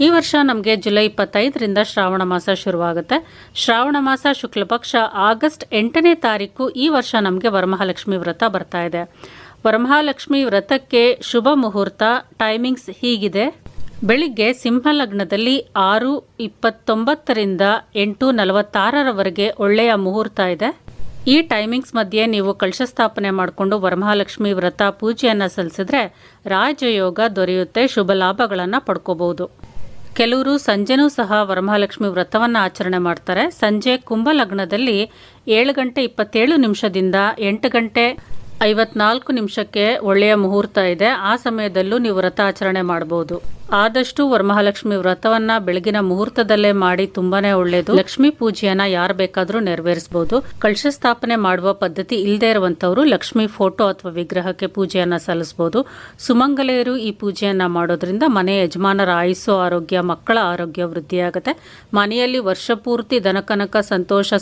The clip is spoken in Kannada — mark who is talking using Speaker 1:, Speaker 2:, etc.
Speaker 1: ಈ ವರ್ಷ ನಮಗೆ ಜುಲೈ 25ರಿಂದ ಶ್ರಾವಣ ಮಾಸ ಶುರುವಾಗುತ್ತೆ. ಶ್ರಾವಣ ಮಾಸ ಶುಕ್ಲ ಪಕ್ಷ ಆಗಸ್ಟ್ 8ನೇ ತಾರೀಕು ಈ ವರ್ಷ ನಮಗೆ ವರಮಹಾಲಕ್ಷ್ಮಿ ವ್ರತ ಬರ್ತಾ ಇದೆ. ವರಮಹಾಲಕ್ಷ್ಮಿ ವ್ರತಕ್ಕೆ ಶುಭ ಮುಹೂರ್ತ ಟೈಮಿಂಗ್ಸ್ ಹೀಗಿದೆ. ಬೆಳಿಗ್ಗೆ ಸಿಂಹ ಲಗ್ನದಲ್ಲಿ 6:29ರಿಂದ 8:46ರವರೆಗೆ ಒಳ್ಳೆಯ ಮುಹೂರ್ತ ಇದೆ. ಈ ಟೈಮಿಂಗ್ಸ್ ಮಧ್ಯೆ ನೀವು ಕಳಶ ಸ್ಥಾಪನೆ ಮಾಡಿಕೊಂಡು ವರಮಹಾಲಕ್ಷ್ಮಿ ವ್ರತ ಪೂಜೆಯನ್ನು ಸಲ್ಲಿಸಿದ್ರೆ ರಾಜಯೋಗ ದೊರೆಯುತ್ತೆ, ಶುಭ ಲಾಭಗಳನ್ನು ಪಡ್ಕೋಬಹುದು. ಕೆಲವರು ಸಂಜೆನೂ ಸಹ ವರಮಹಾಲಕ್ಷ್ಮಿ ವ್ರತವನ್ನು ಆಚರಣೆ ಮಾಡ್ತಾರೆ. ಸಂಜೆ ಕುಂಭ ಲಗ್ನದಲ್ಲಿ 7:27 8:54 ಒಳ್ಳೆಯ ಮುಹೂರ್ತ ಇದೆ. ಆ ಸಮಯದಲ್ಲೂ ನೀವು ವ್ರತ ಆಚರಣೆ ಮಾಡಬಹುದು. ಆದಷ್ಟು ವರಮಹಾಲಕ್ಷ್ಮಿ ವ್ರತವನ್ನ ಬೆಳಗಿನ ಮುಹೂರ್ತದಲ್ಲೇ ಮಾಡಿ ತುಂಬಾನೇ ಒಳ್ಳೆಯದು. ಲಕ್ಷ್ಮೀ ಪೂಜೆಯನ್ನ ಯಾರು ಬೇಕಾದರೂ ನೆರವೇರಿಸಬಹುದು. ಕಳಶ ಸ್ಥಾಪನೆ ಮಾಡುವ ಪದ್ಧತಿ ಇಲ್ಲದೆ ಇರುವಂತವರು ಲಕ್ಷ್ಮಿ ಫೋಟೋ ಅಥವಾ ವಿಗ್ರಹಕ್ಕೆ ಪೂಜೆಯನ್ನ ಸಲ್ಲಿಸಬಹುದು. ಸುಮಂಗಲೆಯರು ಈ ಪೂಜೆಯನ್ನ ಮಾಡೋದ್ರಿಂದ ಮನೆ ಯಜಮಾನರ ಆಯುಸ್ಸು ಆರೋಗ್ಯ, ಮಕ್ಕಳ ಆರೋಗ್ಯ ವೃದ್ಧಿಯಾಗುತ್ತೆ. ಮನೆಯಲ್ಲಿ ವರ್ಷಪೂರ್ತಿ ಧನಕನಕ ಸಂತೋಷ